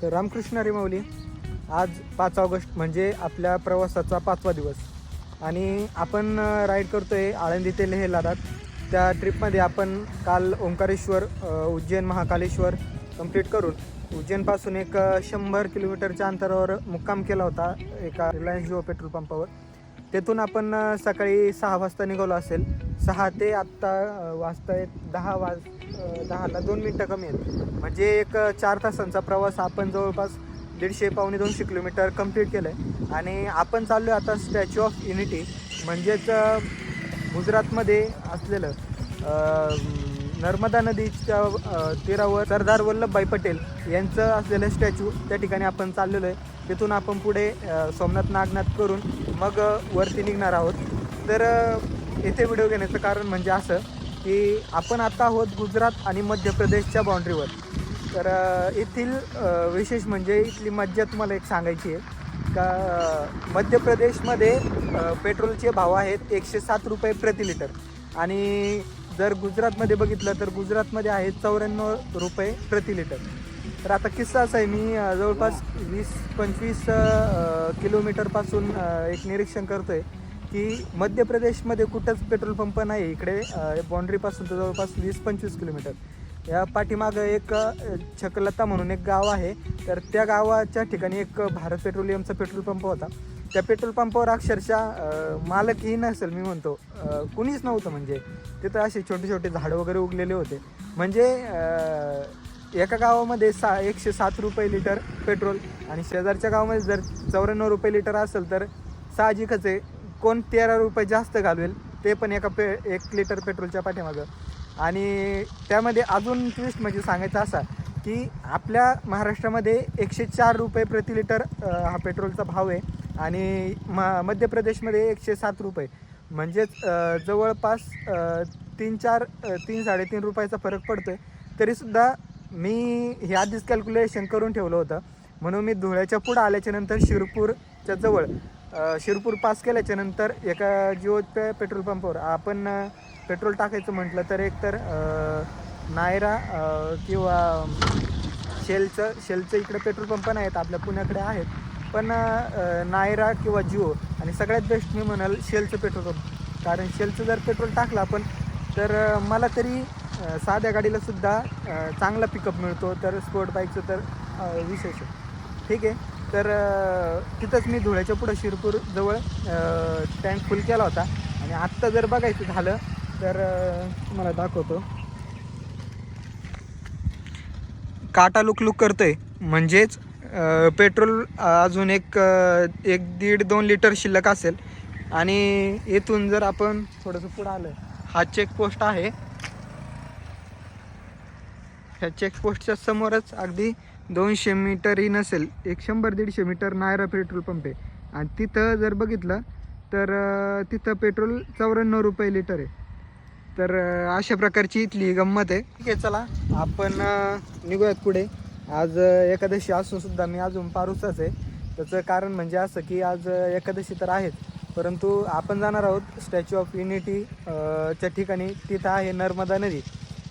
तर रामकृष्ण हरी माऊली. आज 5 ऑगस्ट म्हणजे आपल्या प्रवासाचा 5वा दिवस आणि आपण राईड करतोय आळंदी ते लेह लडाख. त्या ट्रिपमध्ये आपण काल ओंकारेश्वर, उज्जैन, महाकालेश्वर कंप्लीट करून उज्जैनपासून एक 100 किलोमीटरच्या अंतरावर मुक्काम केला होता एका रिलायन्स जिओ पेट्रोल पंपावर. तेथून आपण सकाळी 6 वाजता निघालो असेल. 6 ते आत्ता वाजतायत 10ला 2 मिनटं कमी आहेत. म्हणजे एक 4 तासांचा प्रवास आपण जवळपास 150-200 किलोमीटर कंप्लीट केलं आहे. आणि आपण चाललो आहे आता स्टॅच्यू ऑफ युनिटी, म्हणजेच गुजरातमध्ये असलेलं नर्मदा नदीच्या तीरावर सरदार वल्लभभाई पटेल यांचं असलेलं स्टॅच्यू, त्या ठिकाणी आपण चाललेलो आहे. तिथून आपण पुढे सोमनाथ नागनाथ करून मग वरती निघणार आहोत. तर येथे व्हिडिओ घेण्याचं कारण म्हणजे असं की आपण आता आहोत गुजरात आणि मध्य प्रदेशच्या बाउंड्रीवर. तर येथील विशेष म्हणजे इथली मज्जा तुम्हाला एक सांगायची आहे का. मध्य प्रदेशमध्ये पेट्रोलचे भाव आहेत 107 रुपये प्रति लिटर आणि जर गुजरातमध्ये बघितलं तर गुजरातमध्ये आहेत 94 रुपये प्रति लिटर. तर आता किस्सा असा आहे, मी जवळपास 20-25 किलोमीटरपासून एक निरीक्षण करतो आहे की मध्य प्रदेशमध्ये कुठंच पेट्रोल पंप नाही. इकडे बाउंड्रीपासून तर जवळपास 20-25 किलोमीटर या पाठीमागं एक छकलता म्हणून एक गाव आहे. तर त्या गावाच्या ठिकाणी एक भारत पेट्रोलियमचा पेट्रोल पंप होता. त्या पेट्रोल पंपावर अक्षरशः मालकही नसेल, मी म्हणतो कुणीच नव्हतं. म्हणजे तिथं असे छोटे छोटे झाडं वगैरे उगलेले होते. म्हणजे एका गावामध्ये 107 रुपये लिटर पेट्रोल आणि शेजारच्या गावामध्ये जर 94 रुपये लिटर असेल तर साहजिकच आहे कोण 13 रुपये जास्त घालवेल, ते पण 1 लिटर पेट्रोलच्या पाठीमागं. आणि त्यामध्ये अजून ट्विस्ट म्हणजे सांगायचं असा की आपल्या महाराष्ट्रामध्ये 104 रुपये प्रति लिटर हा पेट्रोलचा भाव आहे आणि मध्य प्रदेशमध्ये 107 रुपये. म्हणजेच जवळपास 3-3.5 रुपयाचा फरक पडतो आहे. तरीसुद्धा मी हे आधीच कॅल्क्युलेशन करून ठेवलं होतं. म्हणून मी धुळ्याच्या पुढं आल्याच्यानंतर शिरपूरच्या जवळ शिरपूर पास केल्याच्यानंतर एका जिओ पेट्रोल पंपावर आपण पेट्रोल टाकायचं म्हटलं तर एकतर नायरा किंवा शेलचं इकडे पेट्रोल पंप नाहीत, आपल्या पुण्याकडे आहेत. पण नायरा किंवा जिओ आणि सगळ्यात बेस्ट मी म्हणाल शेलचं पेट्रोल पंप. कारण शेलचं जर पेट्रोल टाकलं आपण तर मला तरी साध्या गाडीलासुद्धा चांगला पिकअप मिळतो. तर स्पोर्ट बाईकचं तर विशेष ठीक आहे. तर तिथंच मी धुळ्याच्या पुढं शिरपूर जवळ टँक फुल केला होता. आणि आत्ता जर बघायचं झालं तर तुम्हाला दाखवतो. काटा लुक करतोय, म्हणजेच पेट्रोल अजून एक 1.5-2 लिटर शिल्लक असेल. आणि इथून जर आपण थोडंसं पुढं आलं, हा चेकपोस्ट आहे. ह्या चेकपोस्टच्या समोरच अगदी 200 मीटरही नसेल, 100-150 मीटर नायरा पेट्रोल पंप आहे. आणि तिथं जर बघितलं तर तिथं पेट्रोल 94 रुपये लिटर आहे. तर अशा प्रकारची इथली गंमत आहे. ठीक आहे, चला आपण निघूयात पुढे. आज एकादशी असूनसुद्धा मी अजून पारूचाच आहे. त्याचं कारण म्हणजे असं की आज एकादशी तर आहेच, परंतु आपण जाणार आहोत स्टॅच्यू ऑफ युनिटी च्या ठिकाणी. तिथं आहे नर्मदा नदी.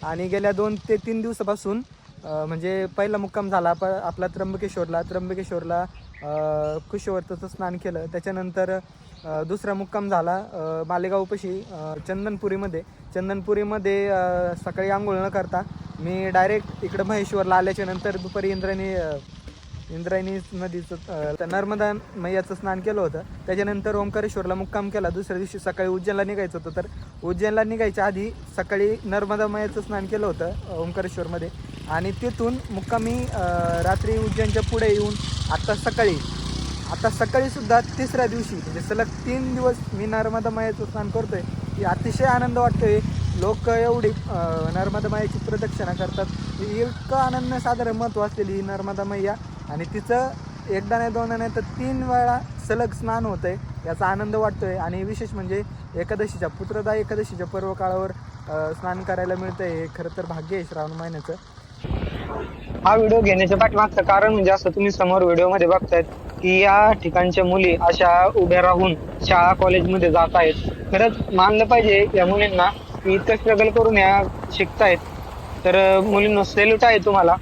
आणि गेल्या 2 ते 3 दिवसापासून म्हणजे पहिला मुक्काम झाला आपला त्र्यंबकेश्वरला कुशवर्ताचं स्नान केलं. त्याच्यानंतर दुसरा मुक्काम झाला मालेगावपाशी चंदनपुरीमध्ये सकाळी आंघोळ न करता मी डायरेक्ट इकडं महेश्वरला आल्याच्यानंतर दुपारी इंद्रायणी नदीचं नर्मदा मैयाचं स्नान केलं होतं. त्याच्यानंतर ओंकारेश्वरला मुक्काम केला. दुसऱ्या दिवशी सकाळी उज्जैनला निघायचं होतं. तर उज्जैनला निघायच्या आधी सकाळी नर्मदा मैयाचं स्नान केलं होतं ओंकारेश्वरमध्ये. आणि तिथून मुक्कामी रात्री उज्जैनच्या पुढे येऊन आता सकाळीसुद्धा तिसऱ्या दिवशी म्हणजे सलग 3 दिवस मी नर्मदा मैयाचं स्नान करतोय. की अतिशय आनंद वाटतोय. लोक एवढी नर्मदा मैयाची प्रदक्षिणा करतात. इतकं अनन्यसाधारण महत्त्व असलेली नर्मदा मैया आणि तिचं एकदा नाही 2 नाही तर 3 वेळा सलग स्नान होतं आहे, याचा आनंद वाटतो आहे. आणि विशेष म्हणजे पुत्रदा एकादशीच्या पर्वकाळावर स्नान करायला मिळतं आहे. हे खरं तर भाग्य आहे श्रावण महिन्याचं. हा व्हिडिओ घेण्याच्या पाठीमागचं कारण म्हणजे असं, तुम्ही समोर व्हिडिओमध्ये बघतायत की या ठिकाणच्या मुली अशा उभ्या राहून शाळा कॉलेजमध्ये जात आहेत. खरंच मानलं पाहिजे या मुलींना की इतकं स्ट्रगल करून या शिकतायत. तर मुलींना सॅल्यूट आहे तुम्हाला.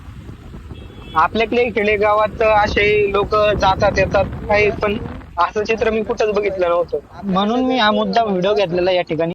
आपल्याकडे खेडेगावात असे लोक जातात येतात काही, पण असं चित्र मी कुठंच बघितलं नव्हतं. म्हणून मी हा मुद्दा व्हिडिओ घेतलेला या ठिकाणी.